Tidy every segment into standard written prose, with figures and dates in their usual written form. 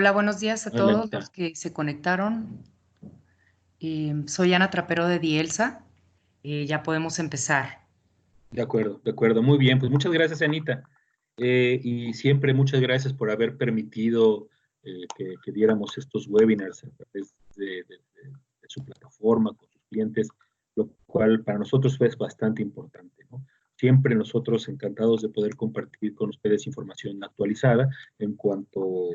Hola, buenos días a Hola, todos los Anita. que se conectaron. Soy Ana Trapero de Dielsa. Ya podemos empezar. De acuerdo, muy bien. Pues muchas gracias, Anita. Y siempre muchas gracias por haber permitido que diéramos estos webinars a través de su plataforma con sus clientes, lo cual para nosotros es bastante importante, ¿no? Siempre nosotros encantados de poder compartir con ustedes información actualizada en cuanto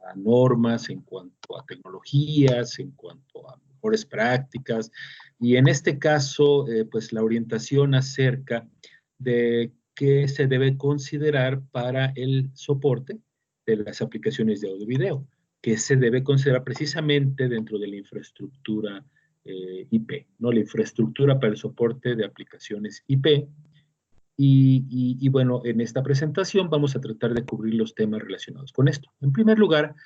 a normas, en cuanto a tecnologías, en cuanto a mejores prácticas, y en este caso, pues la orientación acerca de qué se debe considerar para el soporte de las aplicaciones de audio y video, que se debe considerar precisamente dentro de la infraestructura IP, ¿no? La infraestructura para el soporte de aplicaciones IP. Y bueno, en esta presentación vamos a tratar de cubrir los temas relacionados con esto. En primer lugar,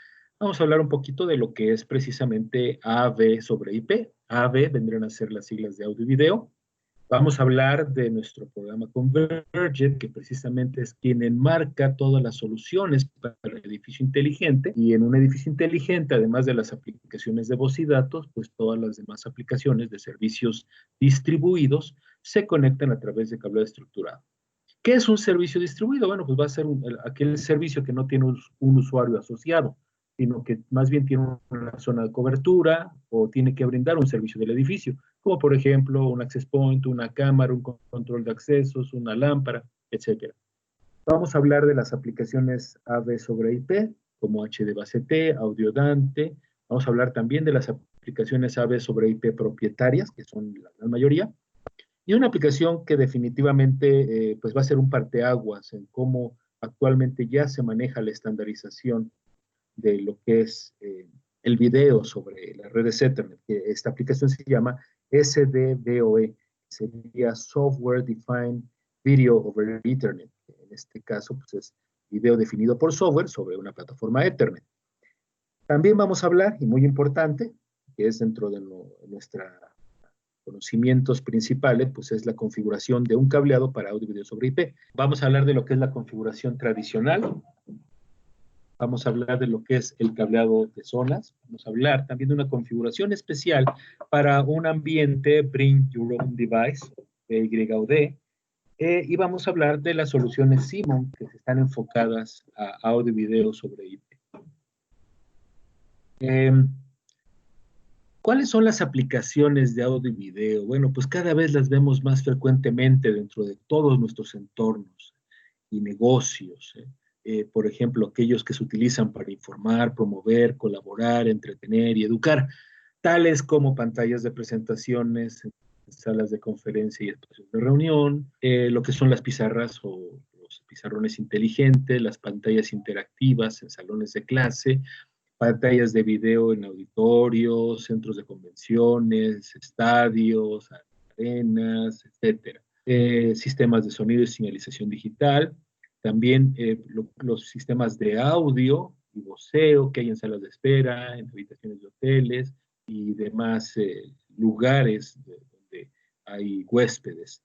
vamos a hablar un poquito de lo que es precisamente AV sobre IP. AV vendrían a ser las siglas de audio y video. Vamos a hablar de nuestro programa Convergent, que precisamente es quien enmarca todas las soluciones para el edificio inteligente. Y en un edificio inteligente, además de las aplicaciones de voz y datos, pues todas las demás aplicaciones de servicios distribuidos se conectan a través de cableado estructurado. ¿Qué es un servicio distribuido? Bueno, pues va a ser aquel servicio que no tiene un usuario asociado, sino que más bien tiene una zona de cobertura o tiene que brindar un servicio del edificio, como por ejemplo un access point, una cámara, un control de accesos, una lámpara, etcétera. Vamos a hablar de las aplicaciones AV sobre IP, como HD base T, Audio Dante. Vamos a hablar también de las aplicaciones AV sobre IP propietarias, que son la gran mayoría, y una aplicación que definitivamente pues va a ser un parteaguas en cómo actualmente ya se maneja la estandarización de lo que es el video sobre las redes Ethernet. Que esta aplicación se llama SDVoE, sería Software Defined Video over Ethernet. En este caso, pues es video definido por software sobre una plataforma Ethernet. También vamos a hablar, y muy importante, que es dentro de nuestra conocimientos principales, pues es la configuración de un cableado para audio y video sobre IP. Vamos a hablar de lo que es la configuración tradicional, vamos a hablar de lo que es el cableado de zonas, vamos a hablar también de una configuración especial para un ambiente Bring Your Own Device, BYOD, y vamos a hablar de las soluciones Simon que están enfocadas a audio y video sobre IP. ¿Cuáles son las aplicaciones de audio y video? Bueno, pues cada vez las vemos más frecuentemente dentro de todos nuestros entornos y negocios. Por ejemplo, aquellos que se utilizan para informar, promover, colaborar, entretener y educar, tales como pantallas de presentaciones, salas de conferencia y espacios de reunión, lo que son las pizarras o los pizarrones inteligentes, las pantallas interactivas en salones de clase, pantallas de video en auditorios, centros de convenciones, estadios, arenas, etcétera. Sistemas de sonido y señalización digital, también los sistemas de audio y voceo que hay en salas de espera, en habitaciones de hoteles y demás lugares donde hay huéspedes.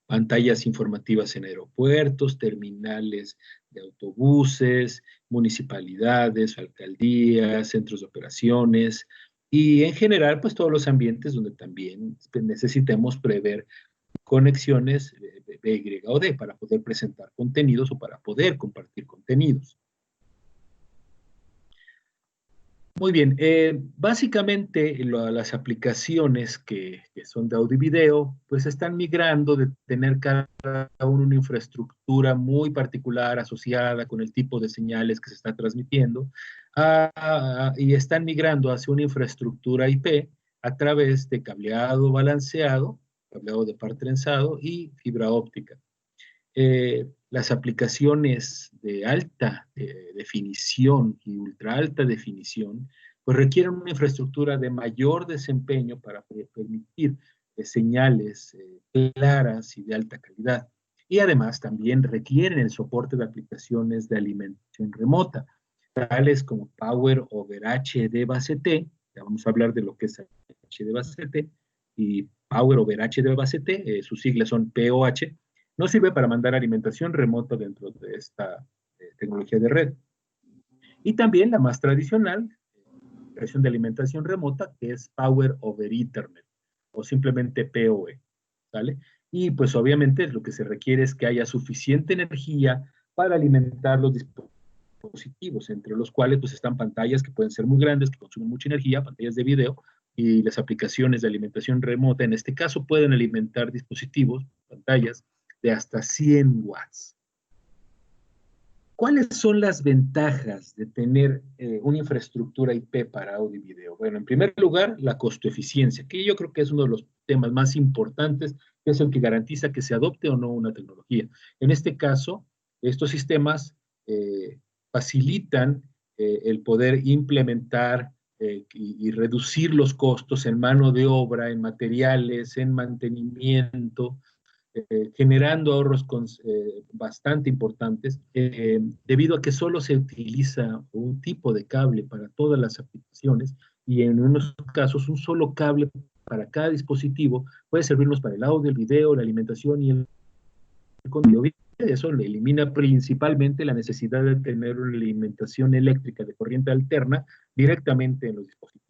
Pantallas informativas en aeropuertos, terminales de autobuses, municipalidades, alcaldías, centros de operaciones y en general, pues todos los ambientes donde también necesitemos prever conexiones Y o D para poder presentar contenidos o para poder compartir contenidos. Muy bien, básicamente las aplicaciones que son de audio y video, pues están migrando de tener cada uno una infraestructura muy particular asociada con el tipo de señales que se está transmitiendo, y están migrando hacia una infraestructura IP a través de cableado balanceado, cableado de par trenzado y fibra óptica. Las aplicaciones de alta definición y ultra alta definición, pues requieren una infraestructura de mayor desempeño para permitir señales claras y de alta calidad. Y además también requieren el soporte de aplicaciones de alimentación remota, tales como Power over HD base T, ya vamos a hablar de lo que es HD base T, y Power over HD base T, sus siglas son POH, no sirve para mandar alimentación remota dentro de esta tecnología de red. Y también la más tradicional, creación de alimentación remota, que es Power over Ethernet, o simplemente PoE, ¿vale? Y pues obviamente lo que se requiere es que haya suficiente energía para alimentar los dispositivos, entre los cuales pues están pantallas que pueden ser muy grandes, que consumen mucha energía, pantallas de video, y las aplicaciones de alimentación remota, en este caso, pueden alimentar dispositivos, pantallas, de hasta 100 watts. ¿Cuáles son las ventajas de tener una infraestructura IP para audio y video? Bueno, en primer lugar, la costo-eficiencia, que yo creo que es uno de los temas más importantes, que es el que garantiza que se adopte o no una tecnología. En este caso, estos sistemas facilitan el poder implementar y reducir los costos en mano de obra, en materiales, en mantenimiento, generando ahorros bastante importantes, debido a que solo se utiliza un tipo de cable para todas las aplicaciones y en unos casos un solo cable para cada dispositivo puede servirnos para el audio, el video, la alimentación y el contenido. Eso le elimina principalmente la necesidad de tener una alimentación eléctrica de corriente alterna directamente en los dispositivos.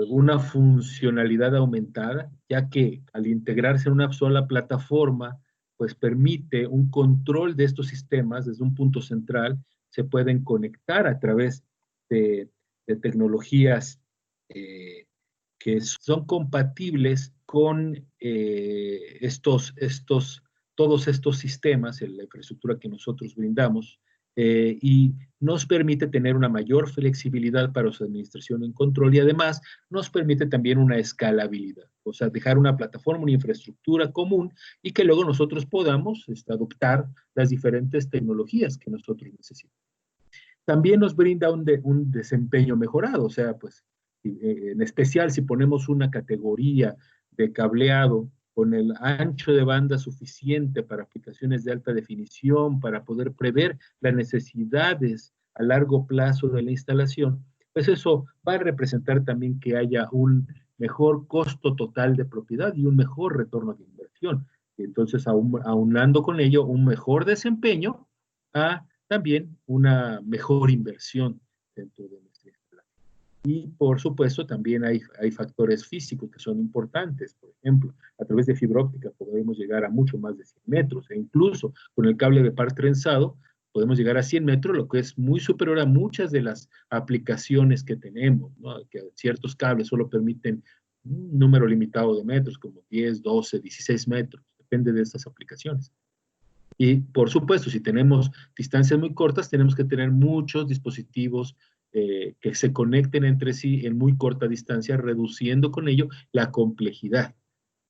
Una funcionalidad aumentada, ya que al integrarse en una sola plataforma, pues permite un control de estos sistemas desde un punto central, se pueden conectar a través de tecnologías que son compatibles con todos estos sistemas, la infraestructura que nosotros brindamos, y nos permite tener una mayor flexibilidad para su administración en control y además nos permite también una escalabilidad, o sea, dejar una plataforma, una infraestructura común y que luego nosotros podamos adoptar las diferentes tecnologías que nosotros necesitamos. También nos brinda un desempeño mejorado, o sea, pues en especial si ponemos una categoría de cableado con el ancho de banda suficiente para aplicaciones de alta definición, para poder prever las necesidades a largo plazo de la instalación, pues eso va a representar también que haya un mejor costo total de propiedad y un mejor retorno de inversión. Y entonces, aunando con ello, un mejor desempeño a también una mejor inversión dentro de nuestra instalación. Y por supuesto también hay factores físicos que son importantes. Por ejemplo, a través de fibra óptica podemos llegar a mucho más de 100 metros e incluso con el cable de par trenzado podemos llegar a 100 metros, lo que es muy superior a muchas de las aplicaciones que tenemos, ¿no? Que ciertos cables solo permiten un número limitado de metros, como 10, 12, 16 metros, depende de estas aplicaciones. Y por supuesto, si tenemos distancias muy cortas, tenemos que tener muchos dispositivos que se conecten entre sí en muy corta distancia, reduciendo con ello la complejidad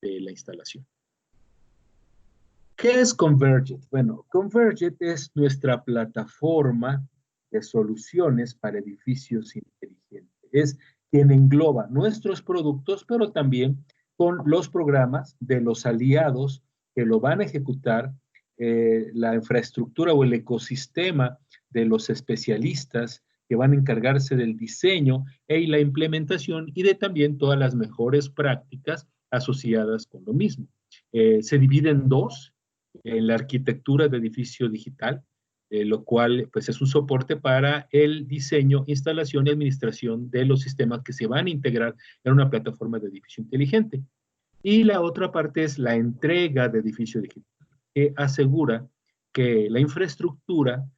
de la instalación. ¿Qué es Convergent? Bueno, Convergent es nuestra plataforma de soluciones para edificios inteligentes. Es quien engloba nuestros productos, pero también con los programas de los aliados que lo van a ejecutar, la infraestructura o el ecosistema de los especialistas que van a encargarse del diseño y la implementación y de también todas las mejores prácticas asociadas con lo mismo. Se divide en dos, en la arquitectura de edificio digital, lo cual pues es un soporte para el diseño, instalación y administración de los sistemas que se van a integrar en una plataforma de edificio inteligente. Y la otra parte es la entrega de edificio digital, que asegura que la infraestructura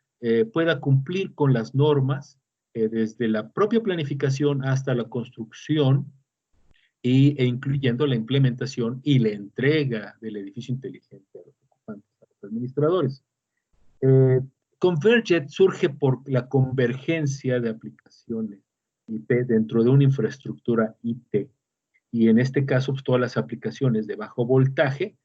pueda cumplir con las normas desde la propia planificación hasta la construcción e incluyendo la implementación y la entrega del edificio inteligente a los ocupantes, a los administradores. Convergent surge por la convergencia de aplicaciones IP dentro de una infraestructura IT. Y en este caso, pues, todas las aplicaciones de bajo voltaje,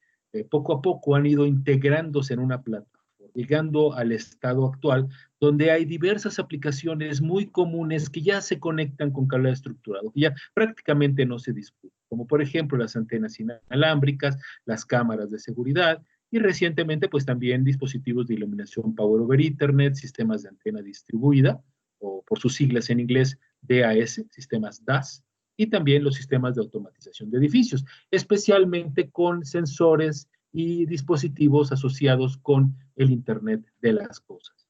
poco a poco han ido integrándose en una plataforma, llegando al estado actual, donde hay diversas aplicaciones muy comunes que ya se conectan con cable estructurado, que ya prácticamente no se discuten, como por ejemplo las antenas inalámbricas, las cámaras de seguridad, y recientemente pues también dispositivos de iluminación Power over Ethernet, sistemas de antena distribuida, o por sus siglas en inglés DAS, sistemas DAS, y también los sistemas de automatización de edificios, especialmente con sensores y dispositivos asociados con el Internet de las cosas.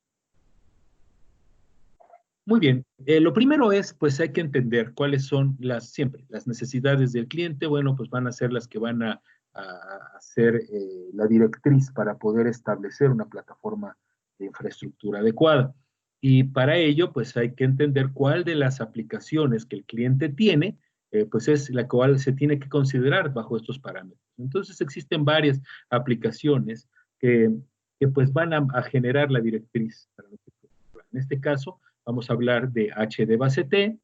Muy bien. Lo primero es, pues hay que entender cuáles son siempre las necesidades del cliente. Bueno, pues van a ser las que van a hacer la directriz para poder establecer una plataforma de infraestructura adecuada. Y para ello, pues hay que entender cuál de las aplicaciones que el cliente tiene, pues es la cual se tiene que considerar bajo estos parámetros. Entonces existen varias aplicaciones que, que pues van a generar la directriz para lo que en este caso vamos a hablar de HD base T.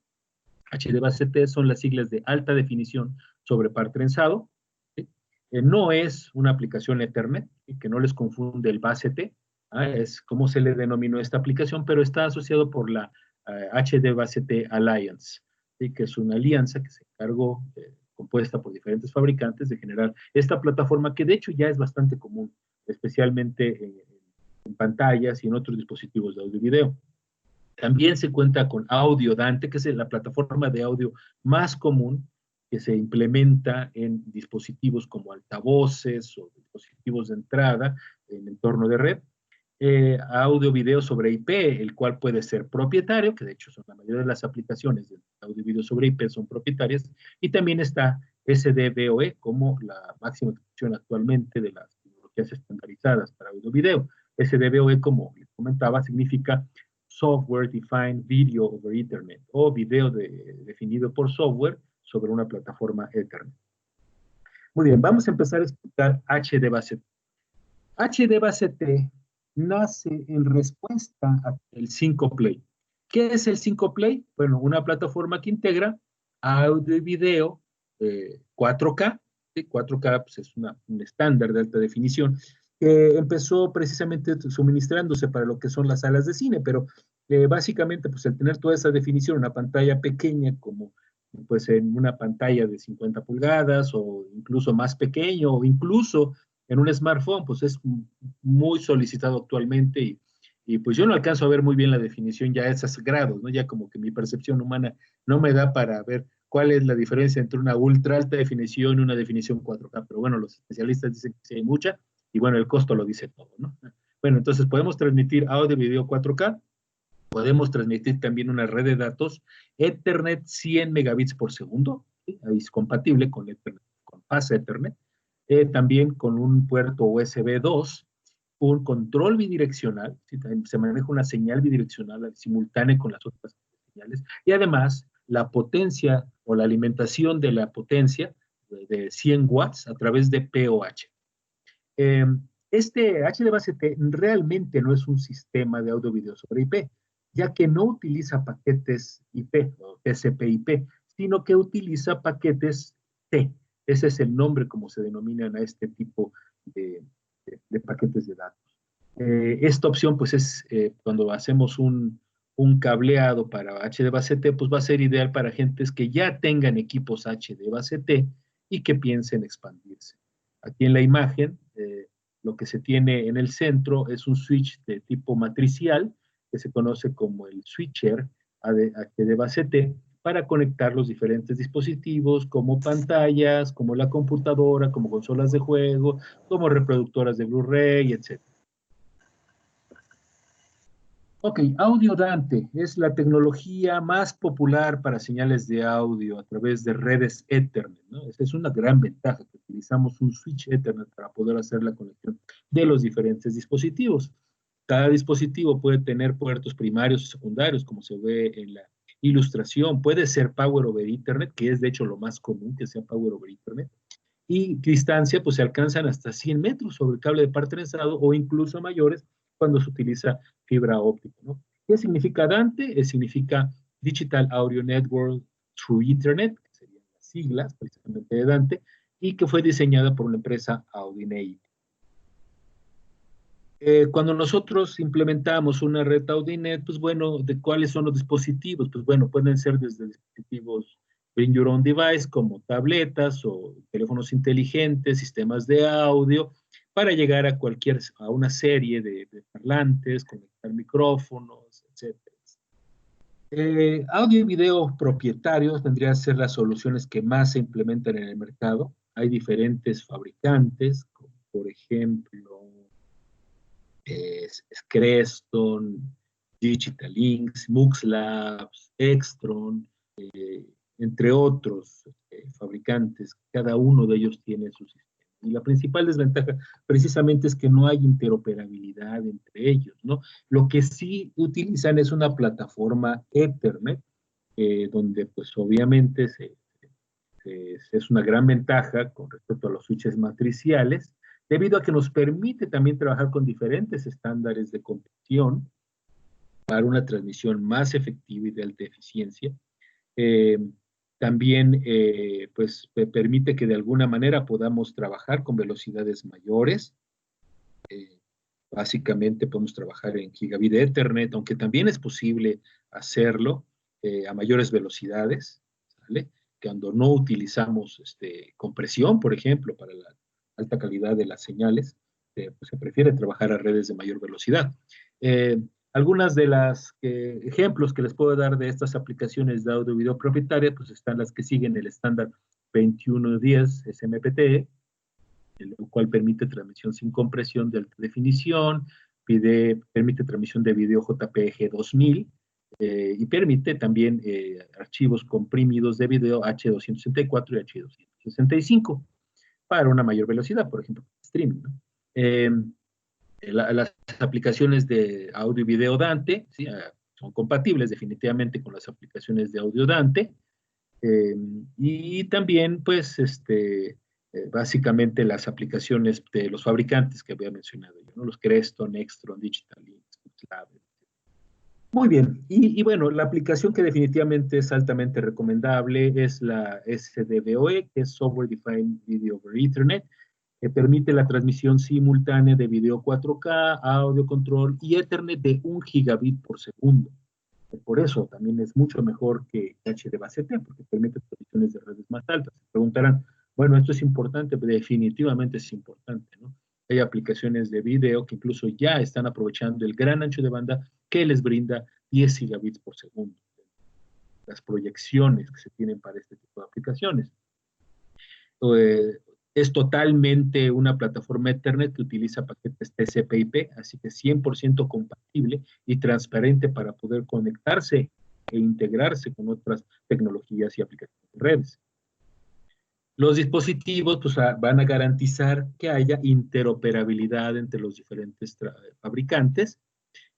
HD base T son las siglas de alta definición sobre par trenzado. ¿Sí? No es una aplicación Ethernet, ¿sí? Que no les confunde el base T. Es como se le denominó esta aplicación, pero está asociado por la HD base T Alliance, ¿sí? Que es una alianza que se encargó, compuesta por diferentes fabricantes, de generar esta plataforma que de hecho ya es bastante común, especialmente en pantallas y en otros dispositivos de audio y video. También se cuenta con Audio Dante, que es la plataforma de audio más común que se implementa en dispositivos como altavoces o dispositivos de entrada en entorno de red. Audio video sobre IP, el cual puede ser propietario, que de hecho son la mayoría de las aplicaciones de audio video sobre IP son propietarias, y también está SDVoE como la máxima expresión actualmente de las tecnologías estandarizadas para audio video. SDVoE, como les comentaba, significa Software Defined Video over Ethernet, o video definido por software sobre una plataforma Ethernet. Muy bien, vamos a empezar a explicar HD base T. HD base T nace en respuesta al 5Play. ¿Qué es el 5Play? Bueno, una plataforma que integra audio y video 4K. ¿Sí? 4K pues, es un estándar de alta definición que empezó precisamente suministrándose para lo que son las salas de cine, pero básicamente pues el tener toda esa definición, una pantalla pequeña como pues en una pantalla de 50 pulgadas o incluso más pequeño o incluso en un smartphone, pues es muy solicitado actualmente y pues yo no alcanzo a ver muy bien la definición ya a esos grados, ¿no? Ya como que mi percepción humana no me da para ver cuál es la diferencia entre una ultra alta definición y una definición 4K, pero bueno, los especialistas dicen que sí hay mucha y bueno, el costo lo dice todo, ¿no? Bueno, entonces podemos transmitir audio y video 4K, podemos transmitir también una red de datos Ethernet 100 megabits por segundo, ¿sí? Ahí es compatible con Ethernet, con Fast Ethernet, también con un puerto USB 2, un control bidireccional, ¿sí? También se maneja una señal bidireccional simultánea con las otras señales, y además la potencia o la alimentación de la potencia de 100 watts a través de POH. Eh, este HDBaseT realmente no es un sistema de audio-video sobre IP, ya que no utiliza paquetes IP o TCP/IP, sino que utiliza paquetes T. Ese es el nombre como se denominan a este tipo de paquetes de datos. Esta opción, pues es cuando hacemos un cableado para HDBaseT, pues va a ser ideal para gentes que ya tengan equipos HDBaseT y que piensen expandirse. Aquí en la imagen, lo que se tiene en el centro es un switch de tipo matricial, que se conoce como el switcher HDBaseT, para conectar los diferentes dispositivos, como pantallas, como la computadora, como consolas de juego, como reproductoras de Blu-ray, etc. Ok, Audio Dante es la tecnología más popular para señales de audio a través de redes Ethernet, ¿no? Esa es una gran ventaja, que utilizamos un switch Ethernet para poder hacer la conexión de los diferentes dispositivos. Cada dispositivo puede tener puertos primarios y secundarios, como se ve en la ilustración. Puede ser Power over Ethernet, que es de hecho lo más común, que sea Power over Ethernet. Y distancia, pues se alcanzan hasta 100 metros sobre el cable de par trenzado o incluso mayores cuando se utiliza fibra óptica, ¿no? ¿Qué significa Dante? Significa Digital Audio Network Through Ethernet, que serían las siglas precisamente de Dante, y que fue diseñada por una empresa Audinate. Cuando nosotros implementamos una red Audinet, pues bueno, ¿de cuáles son los dispositivos? Pues bueno, pueden ser desde dispositivos Bring Your Own Device, como tabletas o teléfonos inteligentes, sistemas de audio, para llegar a una serie de parlantes, conectar micrófonos, etcétera. Audio y video propietarios vendrían a ser las soluciones que más se implementan en el mercado. Hay diferentes fabricantes, como por ejemplo Creston, Digital Links, Mux Labs, Extron, entre otros fabricantes. Cada uno de ellos tiene su sistema. Y la principal desventaja precisamente es que no hay interoperabilidad entre ellos, ¿no? Lo que sí utilizan es una plataforma Ethernet, donde pues obviamente es una gran ventaja con respecto a los switches matriciales, debido a que nos permite también trabajar con diferentes estándares de compresión para una transmisión más efectiva y de alta eficiencia. Eh, También pues permite que de alguna manera podamos trabajar con velocidades mayores. Eh, Básicamente podemos trabajar en gigabit de Ethernet, aunque también es posible hacerlo a mayores velocidades, ¿sale? Cuando no utilizamos compresión, por ejemplo, para la alta calidad de las señales, pues se prefiere trabajar a redes de mayor velocidad. Eh, Algunas de las ejemplos que les puedo dar de estas aplicaciones de audio y video propietarias, pues están las que siguen el estándar 2110 SMPTE, el cual permite transmisión sin compresión de alta definición, permite transmisión de video JPG 2000 y permite también archivos comprimidos de video H264 y H265 para una mayor velocidad, por ejemplo, streaming, ¿no? Las aplicaciones de audio y video Dante, ¿sí? Son compatibles definitivamente con las aplicaciones de audio Dante, y también, pues, básicamente las aplicaciones de los fabricantes que había mencionado yo, ¿no? Los Creston, Extron, Digital Links, Lab. Muy bien, bueno, la aplicación que definitivamente es altamente recomendable es la SDVoE, que es Software Defined Video over Ethernet, que permite la transmisión simultánea de video 4K, audio control y Ethernet de 1 gigabit por segundo. Por eso también es mucho mejor que HDBaseT, porque permite transmisiones de redes más altas. Se preguntarán, bueno, esto es importante, pero definitivamente es importante, ¿no? Hay aplicaciones de video que incluso ya están aprovechando el gran ancho de banda que les brinda 10 gigabits por segundo. Las proyecciones que se tienen para este tipo de aplicaciones. Es totalmente una plataforma Ethernet que utiliza paquetes TCP/IP, así que 100% compatible y transparente para poder conectarse e integrarse con otras tecnologías y aplicaciones de redes. Los dispositivos pues, van a garantizar que haya interoperabilidad entre los diferentes fabricantes.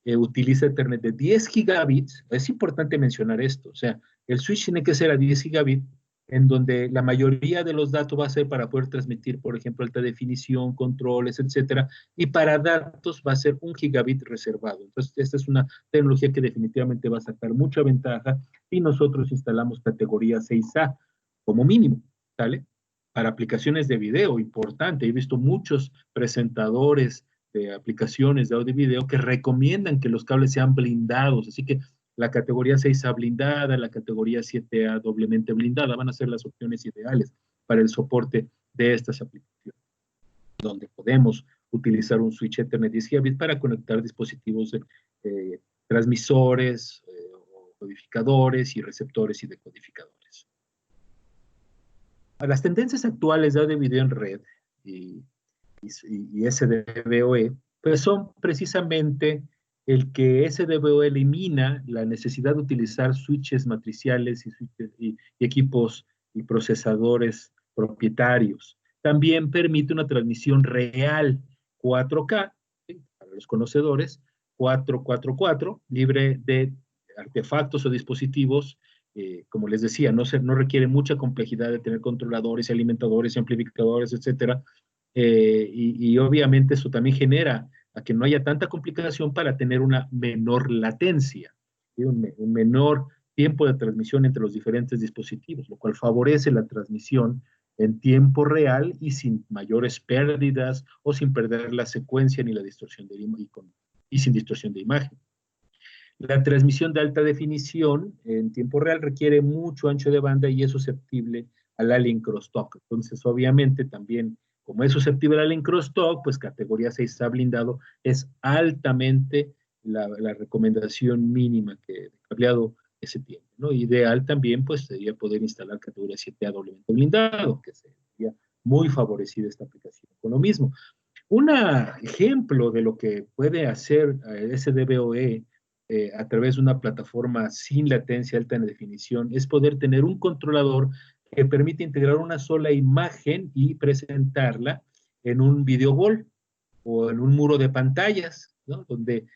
Utiliza Ethernet de 10 gigabits. Es importante mencionar esto. O sea, el switch tiene que ser a 10 gigabits, en donde la mayoría de los datos va a ser para poder transmitir, por ejemplo, alta definición, controles, etcétera, y para datos va a ser 1 gigabit reservado. Entonces, esta es una tecnología que definitivamente va a sacar mucha ventaja y nosotros instalamos categoría 6A como mínimo, ¿sale? Para aplicaciones de video, importante. He visto muchos presentadores de aplicaciones de audio y video que recomiendan que los cables sean blindados, así que la categoría 6A blindada, la categoría 7A doblemente blindada van a ser las opciones ideales para el soporte de estas aplicaciones, donde podemos utilizar un switch Ethernet 10 gigabit para conectar dispositivos transmisores, codificadores y receptores y decodificadores. A las tendencias actuales de audio y video en red y SDVoE, pues son precisamente el que SDVoE elimina la necesidad de utilizar switches matriciales y equipos y procesadores propietarios. También permite una transmisión real 4K, ¿sí? Para los conocedores, 444, libre de artefactos o dispositivos. Como les decía, no requiere mucha complejidad de tener controladores, alimentadores, amplificadores, etcétera. Y obviamente eso también genera a que no haya tanta complicación para tener una menor latencia, ¿sí? Un menor tiempo de transmisión entre los diferentes dispositivos, lo cual favorece la transmisión en tiempo real y sin mayores pérdidas o sin perder la secuencia ni la distorsión y sin distorsión de imagen. La transmisión de alta definición en tiempo real requiere mucho ancho de banda y es susceptible al alien crosstalk. Entonces, obviamente, también, como es susceptible al alien crosstalk, pues categoría 6A blindado es altamente la recomendación mínima que de cableado que se tiene, ¿no? Ideal también, pues, sería poder instalar categoría 7A doblemente blindado, que sería muy favorecida esta aplicación. Con lo mismo, un ejemplo de lo que puede hacer SDVoE a través de una plataforma sin latencia alta en definición es poder tener un controlador que permite integrar una sola imagen y presentarla en un video wall o en un muro de pantallas, ¿no? Donde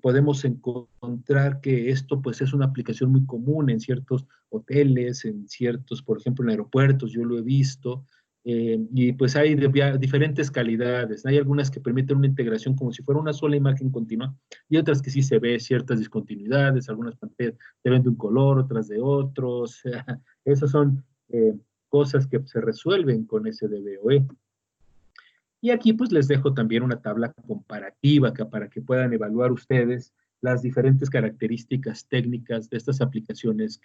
podemos encontrar que esto pues es una aplicación muy común en ciertos hoteles, en ciertos, por ejemplo, en aeropuertos, yo lo he visto, y pues hay diferentes calidades. Hay algunas que permiten una integración como si fuera una sola imagen continua y otras que sí se ve ciertas discontinuidades, algunas pantallas se ven de un color, otras de otros. Esas son cosas que se resuelven con SDVOE. Y aquí pues les dejo también una tabla comparativa para que puedan evaluar ustedes las diferentes características técnicas de estas aplicaciones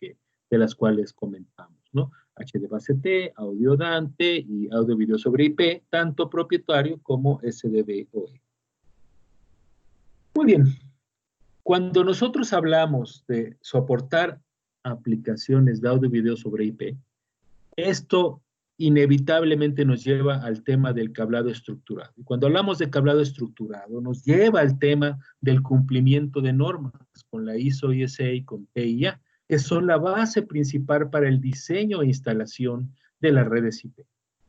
de las cuales comentamos, ¿no? HD base T, audio Dante y audio video sobre IP, tanto propietario como SDVOE. Muy bien, cuando nosotros hablamos de soportar aplicaciones de audio video sobre IP, esto inevitablemente nos lleva al tema del cableado estructurado. Y cuando hablamos de cableado estructurado, nos lleva al tema del cumplimiento de normas con la ISO, ISA y con TIA, que son la base principal para el diseño e instalación de las redes IP,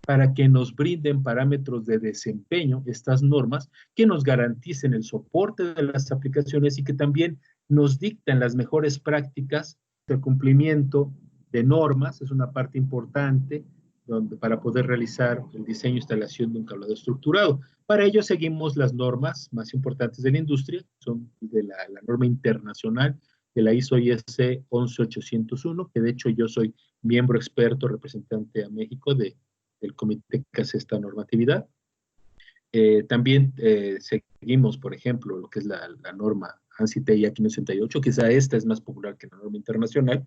para que nos brinden parámetros de desempeño, estas normas, que nos garanticen el soporte de las aplicaciones y que también nos dictan las mejores prácticas de cumplimiento de normas, es una parte importante para poder realizar el diseño e instalación de un cableado estructurado. Para ello seguimos las normas más importantes de la industria, son de la norma internacional de la ISO/IEC 11801, que de hecho yo soy miembro experto representante a México del comité que hace esta normatividad. También seguimos, por ejemplo, lo que es la norma ANSI TIA 568, quizá esta es más popular que la norma internacional,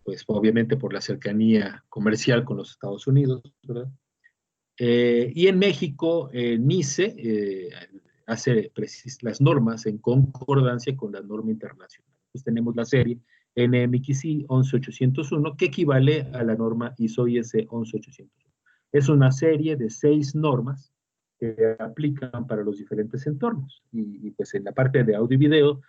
pues obviamente por la cercanía comercial con los Estados Unidos, ¿verdad? Y en México, NICE hace las normas en concordancia con la norma internacional. Entonces tenemos la serie NMXI 11801, que equivale a la norma ISO/IEC 11801. Es una serie de 6 normas que aplican para los diferentes entornos. Y pues en la parte de audio y video,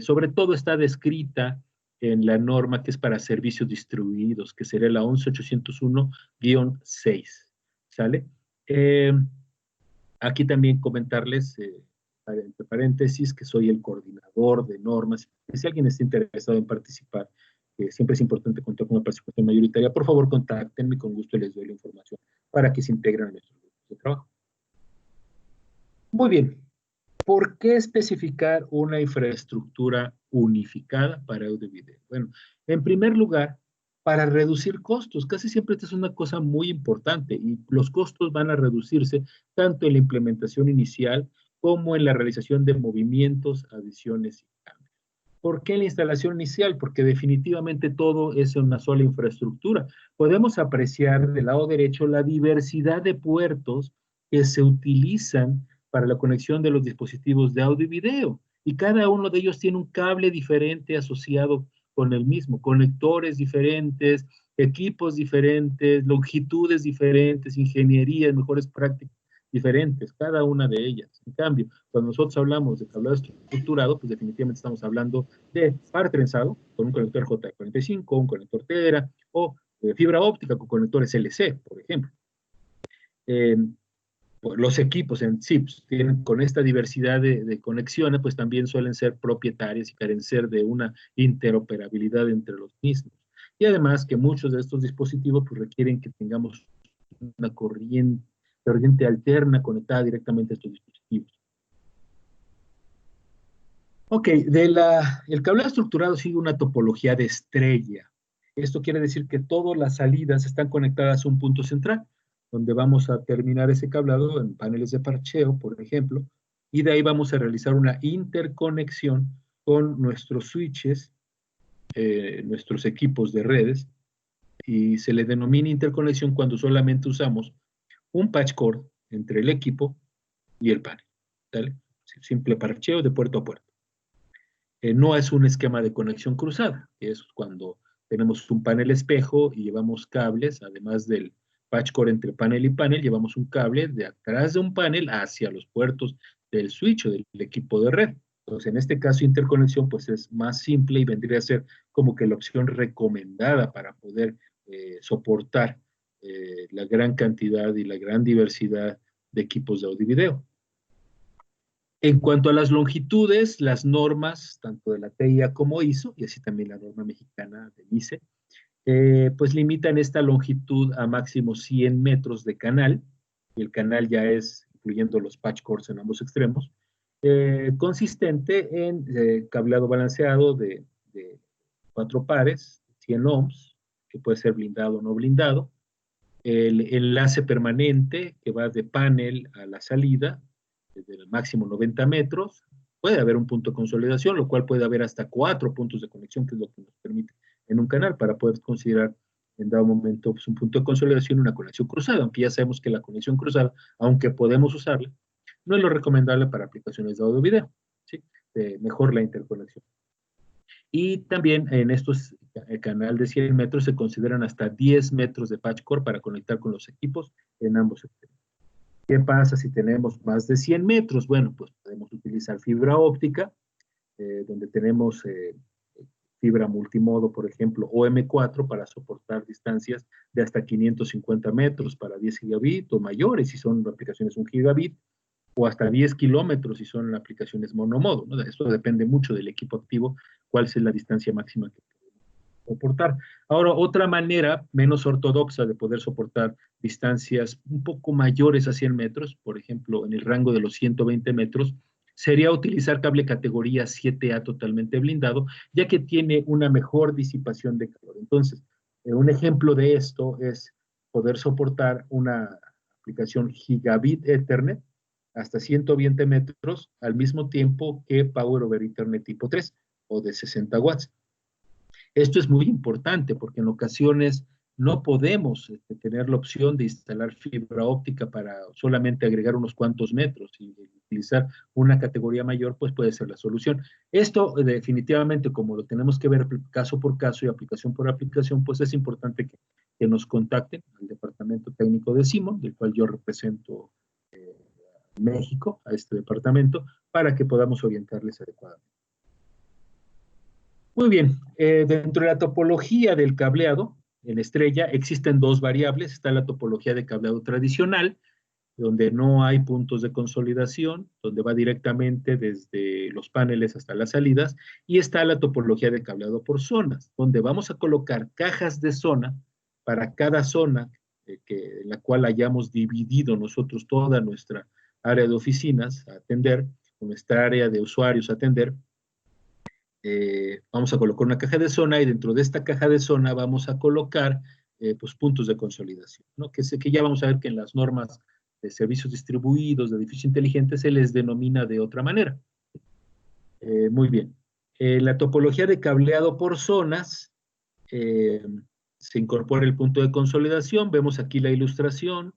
sobre todo está descrita en la norma que es para servicios distribuidos, que sería la 11801-6, ¿sale? Aquí también comentarles, entre paréntesis, que soy el coordinador de normas. Si alguien está interesado en participar, siempre es importante contar con una participación mayoritaria, por favor contáctenme, con gusto les doy la información para que se integren a nuestro grupo de trabajo. Muy bien, ¿por qué especificar una infraestructura unificada para audio y video? Bueno, en primer lugar, para reducir costos. Casi siempre esta es una cosa muy importante y los costos van a reducirse tanto en la implementación inicial como en la realización de movimientos, adiciones y cambios. ¿Por qué en la instalación inicial? Porque definitivamente todo es una sola infraestructura. Podemos apreciar del lado derecho la diversidad de puertos que se utilizan para la conexión de los dispositivos de audio y video. Y cada uno de ellos tiene un cable diferente asociado con el mismo, conectores diferentes, equipos diferentes, longitudes diferentes, ingenierías, mejores prácticas diferentes, cada una de ellas. En cambio, cuando nosotros hablamos de cableado estructurado, pues definitivamente estamos hablando de par trenzado con un conector J45, un conector Tera o fibra óptica con conectores LC, por ejemplo. Los equipos en chips tienen con esta diversidad de conexiones, pues también suelen ser propietarios y carecer de una interoperabilidad entre los mismos. Y además que muchos de estos dispositivos pues, requieren que tengamos una corriente alterna conectada directamente a estos dispositivos. Ok, el cableado estructurado sigue una topología de estrella. Esto quiere decir que todas las salidas están conectadas a un punto central, donde vamos a terminar ese cableado en paneles de parcheo, por ejemplo, y de ahí vamos a realizar una interconexión con nuestros switches, nuestros equipos de redes, y se le denomina interconexión cuando solamente usamos un patch cord entre el equipo y el panel, ¿vale? Simple parcheo de puerto a puerto. No es un esquema de conexión cruzada, que es cuando tenemos un panel espejo y llevamos cables, además del patch cord entre panel y panel, llevamos un cable de atrás de un panel hacia los puertos del switch o del equipo de red, Entonces, en este caso, interconexión, pues es más simple y vendría a ser como que la opción recomendada para poder soportar la gran cantidad y la gran diversidad de equipos de audio y video. En cuanto a las longitudes, las normas, tanto de la TIA como ISO, y así también la norma mexicana de ICE, pues limitan esta longitud a máximo 100 metros de canal, y el canal ya es, incluyendo los patch cords en ambos extremos, consistente en cableado balanceado de 4 pares, 100 ohms, que puede ser blindado o no blindado, el enlace permanente que va de panel a la salida, desde el máximo 90 metros, puede haber un punto de consolidación, lo cual puede haber hasta 4 puntos de conexión, que es lo que nos permite en un canal, para poder considerar en dado momento pues, un punto de consolidación y una conexión cruzada, aunque ya sabemos que la conexión cruzada, aunque podemos usarla, no es lo recomendable para aplicaciones de audio y video, ¿sí? Mejor la interconexión. Y también en estos canal de 100 metros se consideran hasta 10 metros de patch cord para conectar con los equipos en ambos extremos. ¿Qué pasa si tenemos más de 100 metros? Bueno, pues podemos utilizar fibra óptica, donde tenemos fibra multimodo, por ejemplo, o M4 para soportar distancias de hasta 550 metros para 10 gigabit o mayores si son aplicaciones 1 gigabit, o hasta 10 kilómetros si son aplicaciones monomodo, ¿no? Esto depende mucho del equipo activo, cuál es la distancia máxima que podemos soportar. Ahora, otra manera menos ortodoxa de poder soportar distancias un poco mayores a 100 metros, por ejemplo, en el rango de los 120 metros, sería utilizar cable categoría 7A totalmente blindado, ya que tiene una mejor disipación de calor. Entonces, un ejemplo de esto es poder soportar una aplicación Gigabit Ethernet hasta 120 metros al mismo tiempo que Power over Ethernet tipo 3 o de 60 watts. Esto es muy importante porque en ocasiones no podemos tener la opción de instalar fibra óptica para solamente agregar unos cuantos metros y utilizar una categoría mayor, pues puede ser la solución. Esto definitivamente, como lo tenemos que ver caso por caso y aplicación por aplicación, pues es importante que nos contacten al departamento técnico de Simon, del cual yo represento México, a este departamento, para que podamos orientarles adecuadamente. Muy bien, dentro de la topología del cableado, en estrella, existen dos variables. Está la topología de cableado tradicional, donde no hay puntos de consolidación, donde va directamente desde los paneles hasta las salidas, y está la topología de cableado por zonas, donde vamos a colocar cajas de zona para cada zona en la cual hayamos dividido nosotros toda nuestra área de oficinas a atender, nuestra área de usuarios a atender. Vamos a colocar una caja de zona y dentro de esta caja de zona vamos a colocar pues, puntos de consolidación, ¿no? Que ya vamos a ver que en las normas de servicios distribuidos, de edificios inteligentes, se les denomina de otra manera. Muy bien. La topología de cableado por zonas, se incorpora el punto de consolidación, vemos aquí la ilustración,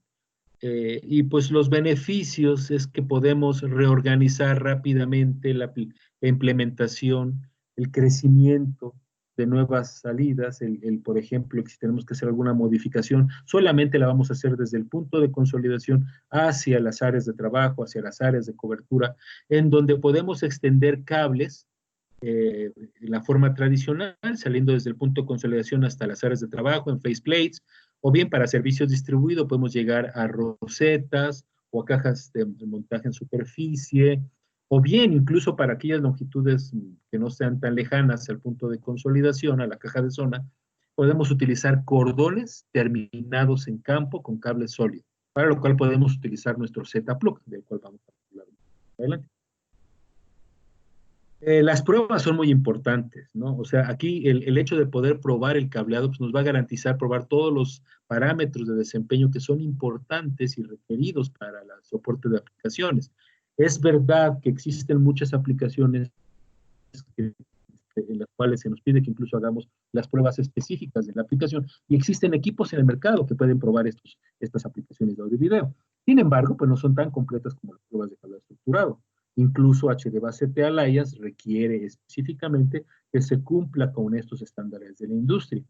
y pues los beneficios es que podemos reorganizar rápidamente la implementación, el crecimiento de nuevas salidas, por ejemplo, si tenemos que hacer alguna modificación, solamente la vamos a hacer desde el punto de consolidación hacia las áreas de trabajo, hacia las áreas de cobertura, en donde podemos extender cables en la forma tradicional, saliendo desde el punto de consolidación hasta las áreas de trabajo, en faceplates, o bien para servicios distribuidos podemos llegar a rosetas o a cajas de montaje en superficie, o bien incluso para aquellas longitudes que no sean tan lejanas al punto de consolidación, a la caja de zona, podemos utilizar cordones terminados en campo con cable sólido, para lo cual podemos utilizar nuestro Z-plug, del cual vamos a hablar adelante. Las pruebas son muy importantes, ¿no? O sea, aquí el hecho de poder probar el cableado pues, nos va a garantizar probar todos los parámetros de desempeño que son importantes y requeridos para el soporte de aplicaciones. Es verdad que existen muchas aplicaciones en las cuales se nos pide que incluso hagamos las pruebas específicas de la aplicación y existen equipos en el mercado que pueden probar estas aplicaciones de audio y video. Sin embargo, pues no son tan completas como las pruebas de cableado estructurado. Incluso HDBaseT Alliance requiere específicamente que se cumpla con estos estándares de la industria.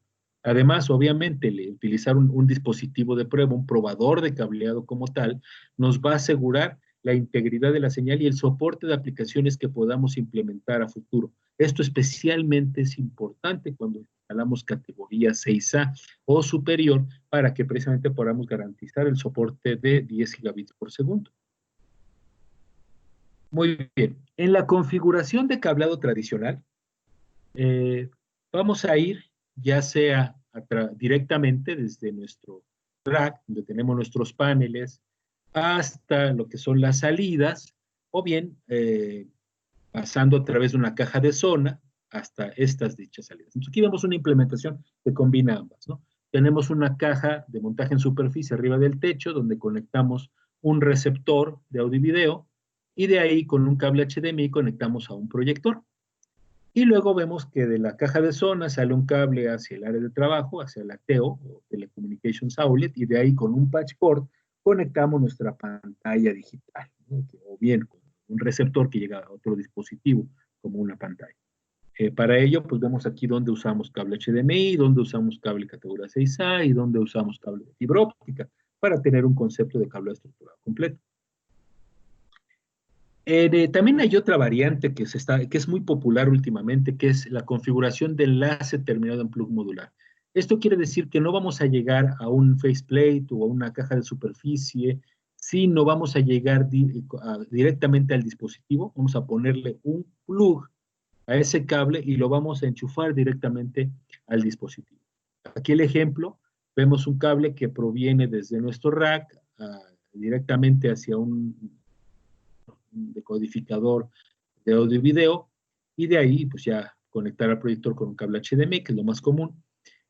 Además, obviamente, utilizar un dispositivo de prueba, un probador de cableado como tal, nos va a asegurar la integridad de la señal y el soporte de aplicaciones que podamos implementar a futuro. Esto especialmente es importante cuando instalamos categoría 6A o superior para que precisamente podamos garantizar el soporte de 10 gigabits por segundo. Muy bien. En la configuración de cableado tradicional, vamos a ir ya sea directamente desde nuestro rack, donde tenemos nuestros paneles, hasta lo que son las salidas, o bien pasando a través de una caja de zona hasta estas dichas salidas. Entonces aquí vemos una implementación que combina ambas, ¿no? Tenemos una caja de montaje en superficie arriba del techo, donde conectamos un receptor de audio y video, y de ahí con un cable HDMI conectamos a un proyector. Y luego vemos que de la caja de zona sale un cable hacia el área de trabajo, hacia la TEO, o Telecommunications Outlet, y de ahí con un patch cord conectamos nuestra pantalla digital, ¿no? O bien con un receptor que llega a otro dispositivo, como una pantalla. Para ello, pues vemos aquí donde usamos cable HDMI, donde usamos cable categoría 6A y donde usamos cable de fibra óptica, para tener un concepto de cable estructurado completo. También hay otra variante que es muy popular últimamente, que es la configuración de enlace terminado en plug modular. Esto quiere decir que no vamos a llegar a un faceplate o a una caja de superficie, sino vamos a llegar directamente al dispositivo, vamos a ponerle un plug a ese cable y lo vamos a enchufar directamente al dispositivo. Aquí el ejemplo, vemos un cable que proviene desde nuestro rack directamente hacia un decodificador de audio y video, y de ahí pues ya conectar al proyector con un cable HDMI, que es lo más común.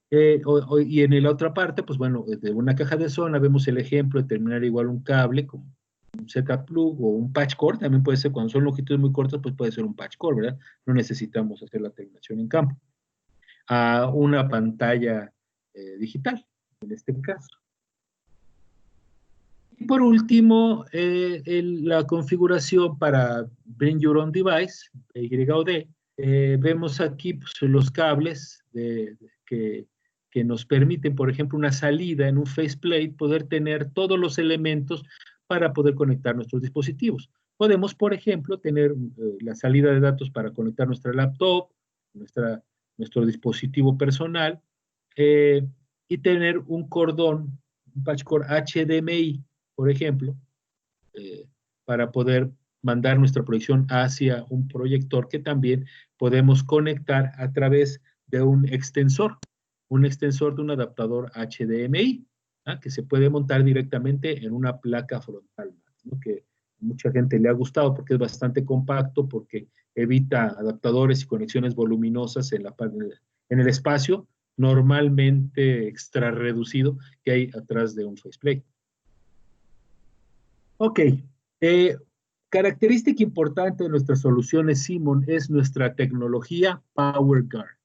Y en la otra parte, pues bueno, desde una caja de zona vemos el ejemplo de terminar igual un cable como un Z plug o un patch cord, también puede ser cuando son longitudes muy cortas, pues puede ser un patch cord, ¿verdad? No necesitamos hacer la terminación en campo. A una pantalla digital, en este caso. Y por último, la configuración para Bring Your Own Device, YOD. Vemos aquí pues, los cables que nos permiten, por ejemplo, una salida en un faceplate, poder tener todos los elementos para poder conectar nuestros dispositivos. Podemos, por ejemplo, tener la salida de datos para conectar nuestra laptop, nuestro dispositivo personal, y tener un cordón, un patch cord HDMI, por ejemplo, para poder mandar nuestra proyección hacia un proyector que también podemos conectar a través de un extensor de un adaptador HDMI, que se puede montar directamente en una placa frontal, ¿no? Que a mucha gente le ha gustado porque es bastante compacto, porque evita adaptadores y conexiones voluminosas en el espacio normalmente extra reducido que hay atrás de un faceplate. Ok, característica importante de nuestras soluciones Simon es nuestra tecnología PowerGuard.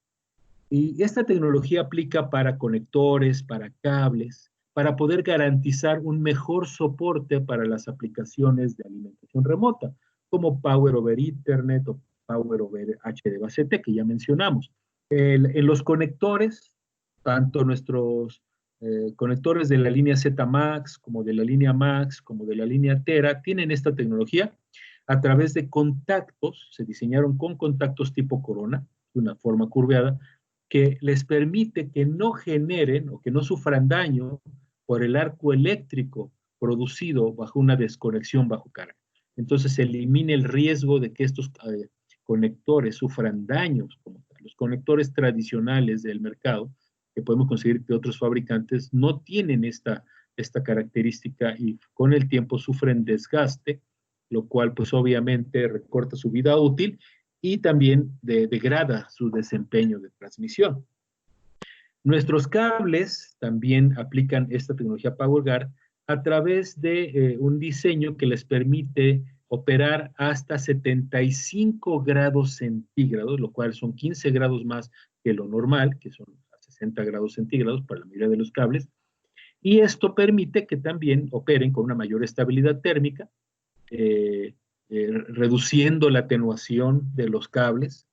Y esta tecnología aplica para conectores, para cables, para poder garantizar un mejor soporte para las aplicaciones de alimentación remota, como Power over Ethernet o Power over HDBaseT, que ya mencionamos. En los conectores, tanto nuestros conectores de la línea Z Max, como de la línea Max, como de la línea Tera, tienen esta tecnología a través de contactos, se diseñaron con contactos tipo corona, de una forma curveada, que les permite que no generen o que no sufran daño por el arco eléctrico producido bajo una desconexión bajo carga. Entonces se elimina el riesgo de que estos conectores sufran daños, como los conectores tradicionales del mercado, que podemos conseguir que otros fabricantes no tienen esta característica y con el tiempo sufren desgaste, lo cual pues obviamente recorta su vida útil y también degrada su desempeño de transmisión. Nuestros cables también aplican esta tecnología PowerGuard a través de un diseño que les permite operar hasta 75 grados centígrados, lo cual son 15 grados más que lo normal, que son 60 grados centígrados para la mayoría de los cables, y esto permite que también operen con una mayor estabilidad térmica, reduciendo la atenuación de los cables,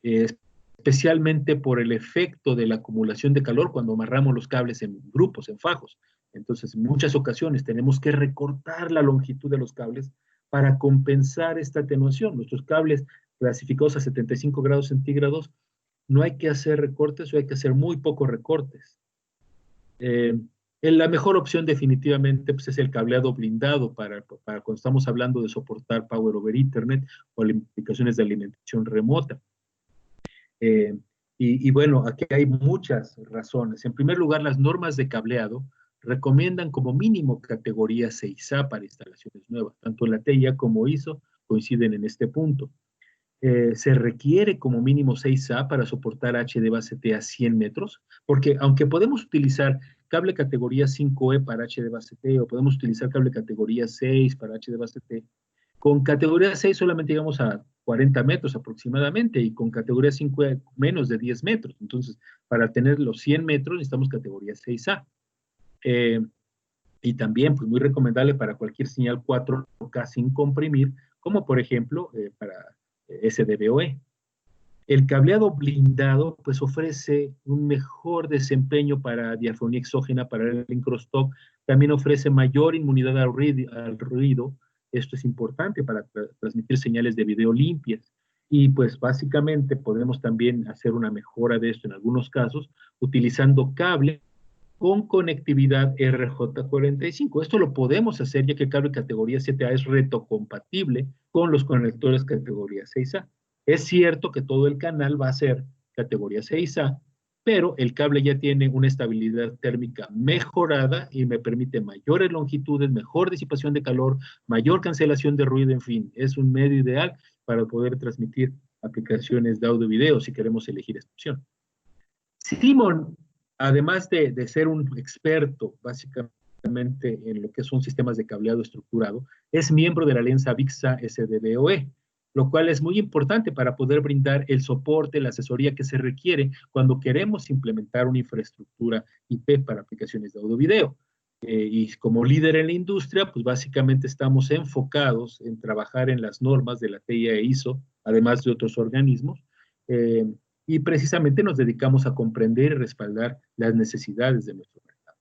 especialmente por el efecto de la acumulación de calor cuando amarramos los cables en grupos, en fajos. Entonces, en muchas ocasiones tenemos que recortar la longitud de los cables para compensar esta atenuación. Nuestros cables clasificados a 75 grados centígrados, no hay que hacer recortes o hay que hacer muy pocos recortes. La mejor opción definitivamente pues, es el cableado blindado para cuando estamos hablando de soportar Power over Ethernet o aplicaciones de alimentación remota. Y bueno, aquí hay muchas razones. En primer lugar, las normas de cableado recomiendan como mínimo categoría 6A para instalaciones nuevas. Tanto la TIA como ISO coinciden en este punto. Se requiere como mínimo 6A para soportar H de base T a 100 metros, porque aunque podemos utilizar cable categoría 5E para H de base T, o podemos utilizar cable categoría 6 para H de base T, con categoría 6 solamente llegamos a 40 metros aproximadamente, y con categoría 5 menos de 10 metros. Entonces, para tener los 100 metros necesitamos categoría 6A. Y también, pues muy recomendable para cualquier señal 4K sin comprimir, como por ejemplo para SDVoE. El cableado blindado, pues ofrece un mejor desempeño para diafonía exógena, para el link crosstalk, también ofrece mayor inmunidad al ruido. Esto es importante para transmitir señales de video limpias. Y pues básicamente podemos también hacer una mejora de esto en algunos casos, utilizando cable con conectividad RJ45. Esto lo podemos hacer ya que el cable categoría 7A es retrocompatible con los conectores categoría 6A. Es cierto que todo el canal va a ser categoría 6A, pero el cable ya tiene una estabilidad térmica mejorada y me permite mayores longitudes, mejor disipación de calor, mayor cancelación de ruido, en fin, es un medio ideal para poder transmitir aplicaciones de audio y video si queremos elegir esta opción. Simon, además de ser un experto básicamente en lo que son sistemas de cableado estructurado, es miembro de la alianza VIXA SDVoE, lo cual es muy importante para poder brindar el soporte, la asesoría que se requiere cuando queremos implementar una infraestructura IP para aplicaciones de audio-video. Y como líder en la industria, pues básicamente estamos enfocados en trabajar en las normas de la TIA e ISO, además de otros organismos, y precisamente nos dedicamos a comprender y respaldar las necesidades de nuestro mercado.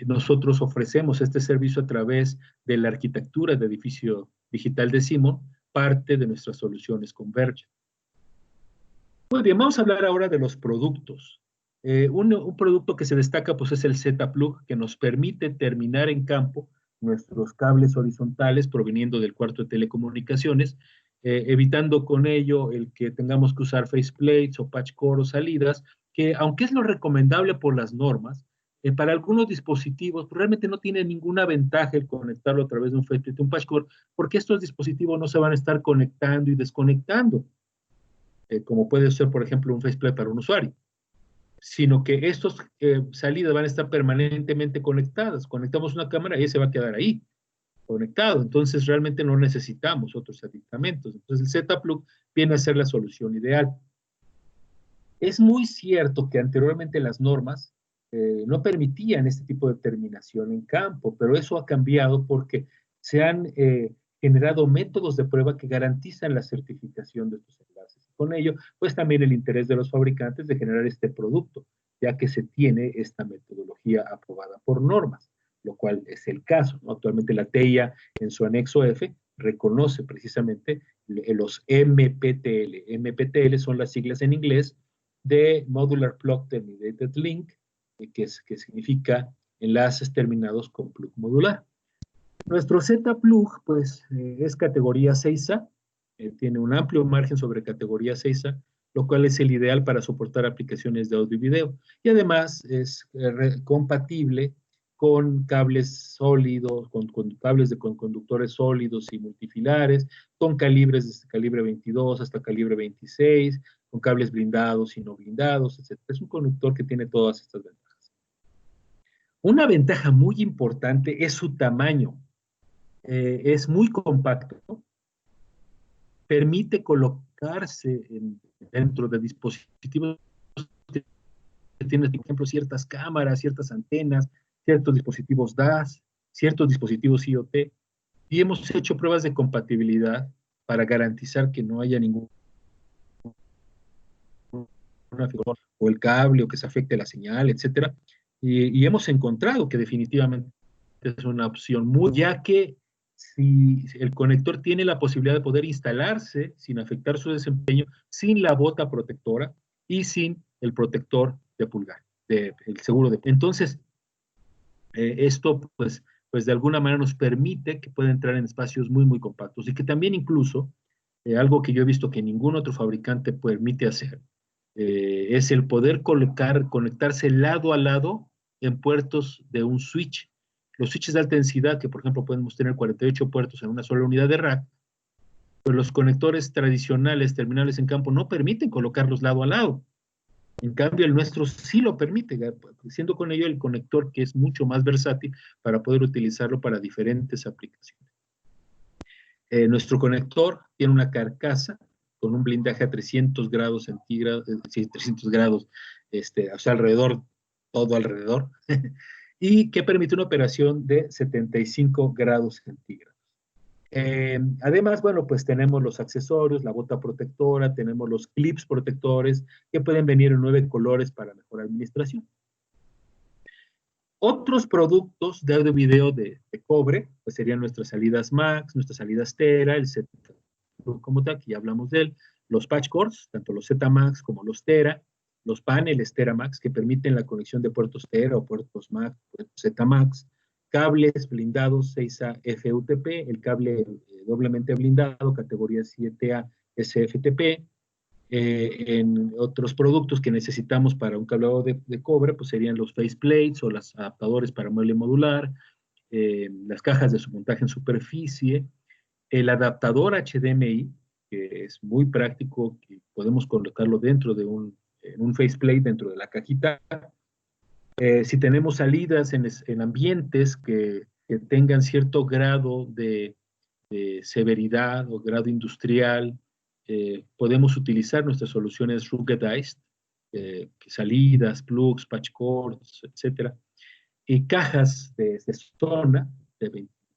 Nosotros ofrecemos este servicio a través de la arquitectura de edificio digital de Simon, parte de nuestras soluciones Converge. Muy bien, vamos a hablar ahora de los productos. Un producto que se destaca pues, es el Z-Plug, que nos permite terminar en campo nuestros cables horizontales proveniendo del cuarto de telecomunicaciones, evitando con ello el que tengamos que usar faceplates o patch cord o salidas, que aunque es lo recomendable por las normas, para algunos dispositivos pues, realmente no tiene ninguna ventaja el conectarlo a través de un faceplate o un patch cord, porque estos dispositivos no se van a estar conectando y desconectando, como puede ser, por ejemplo, un faceplate para un usuario, sino que estos salidas van a estar permanentemente conectadas. Conectamos una cámara y ella se va a quedar ahí, conectado. Entonces, realmente no necesitamos otros aditamentos. Entonces, el Z-Plug viene a ser la solución ideal. Es muy cierto que anteriormente las normas no permitían este tipo de terminación en campo, pero eso ha cambiado porque se han generado métodos de prueba que garantizan la certificación de estos enlaces. Con ello, pues también el interés de los fabricantes de generar este producto, ya que se tiene esta metodología aprobada por normas, lo cual es el caso, ¿no? Actualmente la TEIA en su anexo F reconoce precisamente los MPTL. MPTL son las siglas en inglés de Modular Plug Terminated Link, que significa enlaces terminados con plug modular. Nuestro Z-Plug, pues, es categoría 6A, tiene un amplio margen sobre categoría 6A, lo cual es el ideal para soportar aplicaciones de audio y video. Y además es compatible con cables sólidos, con cables con conductores sólidos y multifilares, con calibres desde calibre 22 hasta calibre 26, con cables blindados y no blindados, etc. Es un conductor que tiene todas estas ventajas. Una ventaja muy importante es su tamaño. Es muy compacto, permite colocarse dentro de dispositivos que tienen, por ejemplo, ciertas cámaras, ciertas antenas, ciertos dispositivos DAS, ciertos dispositivos IoT, y hemos hecho pruebas de compatibilidad para garantizar que no haya ningún o el cable o que se afecte la señal, etcétera, y hemos encontrado que definitivamente es una opción muy, ya que si el conector tiene la posibilidad de poder instalarse sin afectar su desempeño, sin la bota protectora y sin el protector de pulgar, el seguro de. Entonces, esto pues de alguna manera nos permite que pueda entrar en espacios muy, muy compactos y que también incluso, algo que yo he visto que ningún otro fabricante permite hacer, es el poder conectarse lado a lado en puertos de un switch. Los switches de alta densidad, que por ejemplo podemos tener 48 puertos en una sola unidad de rack, pues los conectores tradicionales, terminales en campo, no permiten colocarlos lado a lado. En cambio, el nuestro sí lo permite, siendo con ello el conector que es mucho más versátil para poder utilizarlo para diferentes aplicaciones. Nuestro conector tiene una carcasa con un blindaje a 300 grados centígrados, 300 grados, o sea, alrededor, todo alrededor, y que permite una operación de 75 grados centígrados. Además, bueno, pues tenemos los accesorios, la bota protectora, tenemos los clips protectores que pueden venir en 9 colores para mejor administración. Otros productos de audio video de cobre, pues serían nuestras salidas Max, nuestras salidas Tera, el Z como tal, que ya hablamos de él, los patch cords, tanto los Z Max como los Tera, los paneles Tera Max que permiten la conexión de puertos Tera o puertos Max, puertos Z Max, cables blindados 6A FUTP, el cable doblemente blindado, categoría 7A SFTP. En otros productos que necesitamos para un cableado de cobre, pues serían los faceplates o los adaptadores para mueble modular, las cajas de submontaje en superficie, el adaptador HDMI, que es muy práctico, que podemos colocarlo dentro de un faceplate, dentro de la cajita. Si tenemos salidas en ambientes que tengan cierto grado de severidad o grado industrial, podemos utilizar nuestras soluciones ruggedized, salidas, plugs, patch cords, etcétera, y cajas de zona,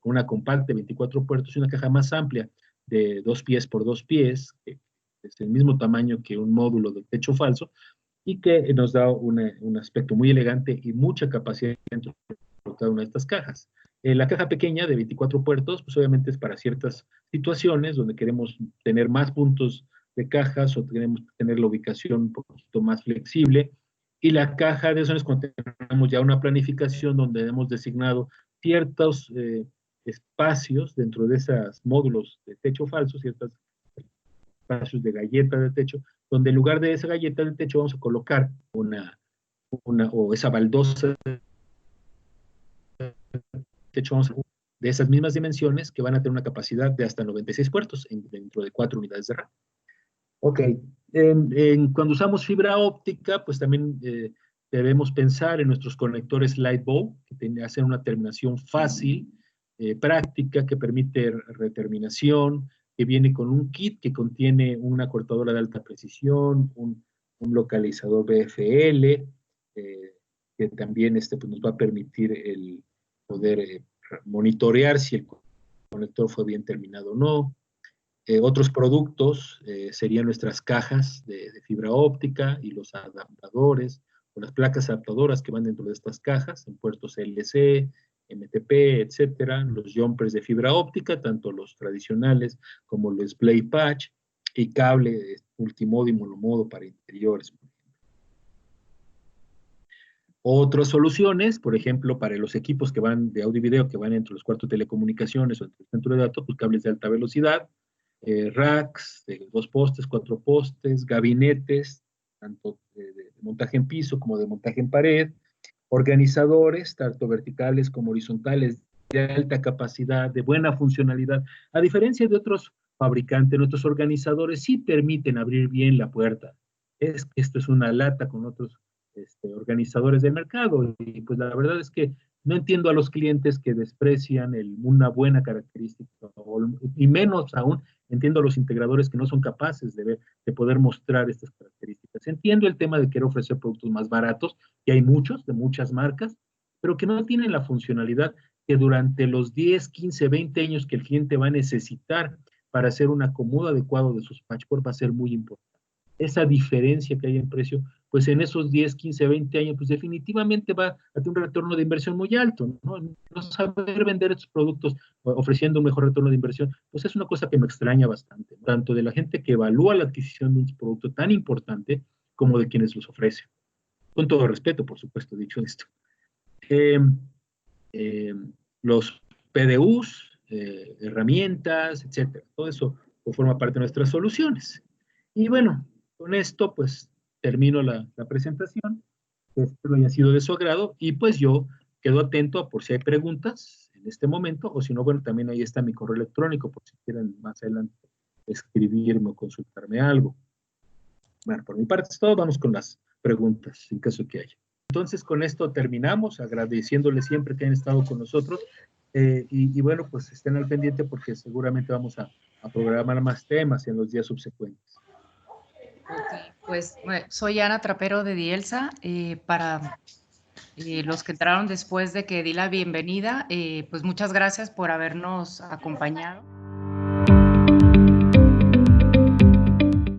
una compacta de 24 puertos y una caja más amplia de 2 pies por 2 pies, que es el mismo tamaño que un módulo de techo falso, y que nos da un aspecto muy elegante y mucha capacidad dentro de cada una de estas cajas. La caja pequeña de 24 puertos, pues obviamente es para ciertas situaciones donde queremos tener más puntos de cajas o queremos tener la ubicación un poquito más flexible. Y la caja de eso es cuando tenemos ya una planificación donde hemos designado ciertos espacios dentro de esos módulos de techo falso, ciertos espacios de galleta de techo, donde en lugar de esa galleta de techo vamos a colocar o esa baldosa techo de esas mismas dimensiones que van a tener una capacidad de hasta 96 puertos dentro de 4 unidades de RAM. Ok, cuando usamos fibra óptica, pues también debemos pensar en nuestros conectores Lightbow, que hacen una terminación fácil, práctica, que permite reterminación, que viene con un kit que contiene una cortadora de alta precisión, un localizador BFL, que también pues nos va a permitir el poder monitorear si el conector fue bien terminado o no. Otros productos serían nuestras cajas de fibra óptica y los adaptadores o las placas adaptadoras que van dentro de estas cajas en puertos LC, MTP, etcétera, los jumpers de fibra óptica, tanto los tradicionales como los Play Patch y cable multimodo y monomodo para interiores. Otras soluciones, por ejemplo, para los equipos que van de audio y video que van entre los cuartos de telecomunicaciones o entre el centro de datos, pues cables de alta velocidad, racks de 2 postes, 4 postes, gabinetes, tanto de montaje en piso como de montaje en pared, organizadores, tanto verticales como horizontales, de alta capacidad, de buena funcionalidad. A diferencia de otros fabricantes, nuestros organizadores sí permiten abrir bien la puerta. Esto es una lata con otros organizadores del mercado, y pues la verdad es que no entiendo a los clientes que desprecian una buena característica, y menos aún entiendo a los integradores que no son capaces de poder mostrar estas características. Entiendo el tema de querer ofrecer productos más baratos, que hay muchos, de muchas marcas, pero que no tienen la funcionalidad que durante los 10, 15, 20 años que el cliente va a necesitar para hacer un acomodo adecuado de sus patchwork va a ser muy importante. Esa diferencia que hay en precio pues en esos 10, 15, 20 años, pues definitivamente va a tener un retorno de inversión muy alto, ¿no? No saber vender estos productos ofreciendo un mejor retorno de inversión, pues es una cosa que me extraña bastante, ¿no? Tanto de la gente que evalúa la adquisición de un producto tan importante como de quienes los ofrecen. Con todo respeto, por supuesto, dicho esto. Eh, eh, los PDUs, herramientas, etcétera. Todo eso pues, forma parte de nuestras soluciones. Y bueno, con esto pues termino la presentación. Espero haya sido de su agrado y pues yo quedo atento a por si hay preguntas en este momento o si no, bueno, también ahí está mi correo electrónico por si quieren más adelante escribirme o consultarme algo. Bueno, por mi parte es todo, vamos con las preguntas en caso que haya. Entonces, con esto terminamos, agradeciéndoles siempre que han estado con nosotros y bueno, pues estén al pendiente porque seguramente vamos a programar más temas en los días subsecuentes. Ok, pues soy Ana Trapero de Dielsa. Para los que entraron después de que di la bienvenida, pues muchas gracias por habernos acompañado.